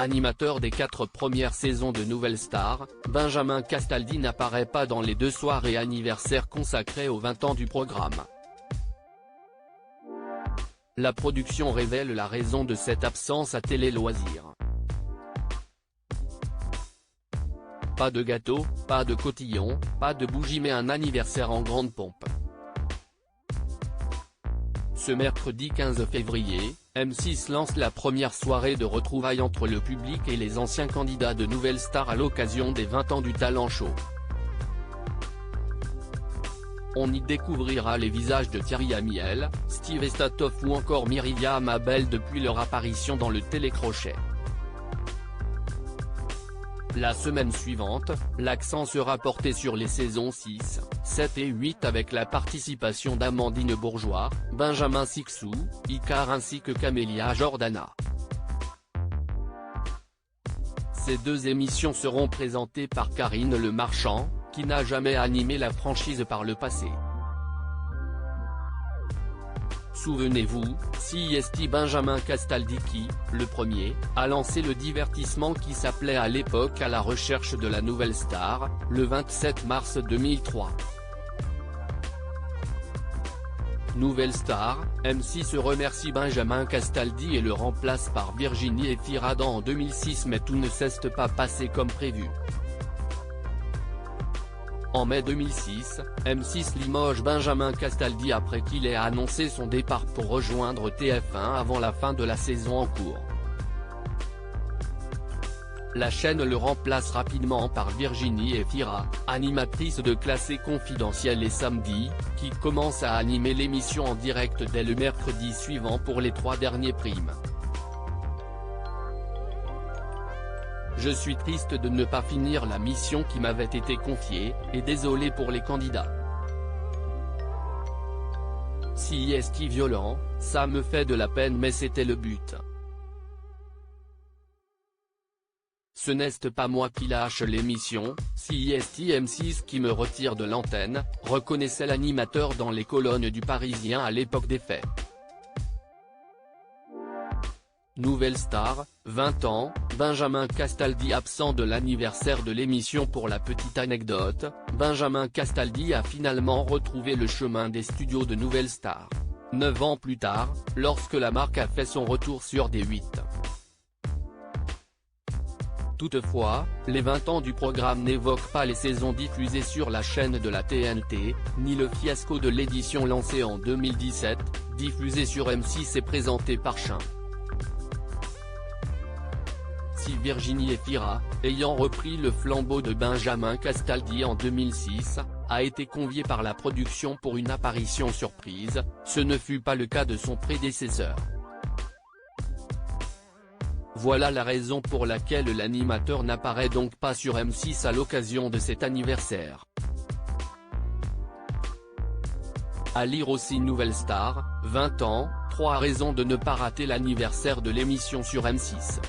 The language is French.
Animateur des 4 premières saisons de Nouvelle Star, Benjamin Castaldi n'apparaît pas dans les 2 soirées anniversaires consacrées aux 20 ans du programme. La production révèle la raison de cette absence à Télé Loisirs. Pas de gâteau, pas de cotillon, pas de bougie mais un anniversaire en grande pompe. Ce mercredi 15 février, M6 lance la première soirée de retrouvailles entre le public et les anciens candidats de Nouvelle Star à l'occasion des 20 ans du talent show. On y découvrira les visages de Thierry Amiel, Steve Estatoff ou encore Myriam Abel depuis leur apparition dans le télécrochet. La semaine suivante, l'accent sera porté sur les saisons 6, 7 et 8 avec la participation d'Amandine Bourgeois, Benjamin Sixou, Icar ainsi que Camélia Jordana. Ces 2 émissions seront présentées par Karine Le Marchand, qui n'a jamais animé la franchise par le passé. Souvenez-vous, CIST Benjamin Castaldi qui, le premier, a lancé le divertissement qui s'appelait à l'époque À la recherche de la nouvelle star, le 27 mars 2003. Nouvelle Star, M6 remercie Benjamin Castaldi et le remplace par Virginie Efira en 2006 mais tout ne s'est pas passé comme prévu. En mai 2006, M6 limoge Benjamin Castaldi après qu'il ait annoncé son départ pour rejoindre TF1 avant la fin de la saison en cours. La chaîne le remplace rapidement par Virginie Efira, animatrice de Classé confidentiel et Samedi, qui commence à animer l'émission en direct dès le mercredi suivant pour les 3 derniers primes. Je suis triste de ne pas finir la mission qui m'avait été confiée, et désolé pour les candidats. CIST violent, ça me fait de la peine mais c'était le but. Ce n'est pas moi qui lâche l'émission, CIST M6 qui me retire de l'antenne, reconnaissait l'animateur dans les colonnes du Parisien à l'époque des faits. Nouvelle Star, 20 ans, Benjamin Castaldi absent de l'anniversaire de l'émission. Pour la petite anecdote, Benjamin Castaldi a finalement retrouvé le chemin des studios de Nouvelle Star. 9 ans plus tard, lorsque la marque a fait son retour sur D8. Toutefois, les 20 ans du programme n'évoquent pas les saisons diffusées sur la chaîne de la TNT, ni le fiasco de l'édition lancée en 2017, diffusée sur M6 et présentée par Chin. Si Virginie Efira, ayant repris le flambeau de Benjamin Castaldi en 2006, a été conviée par la production pour une apparition surprise, ce ne fut pas le cas de son prédécesseur. Voilà la raison pour laquelle l'animateur n'apparaît donc pas sur M6 à l'occasion de cet anniversaire. À lire aussi Nouvelle Star, 20 ans, 3 raisons de ne pas rater l'anniversaire de l'émission sur M6.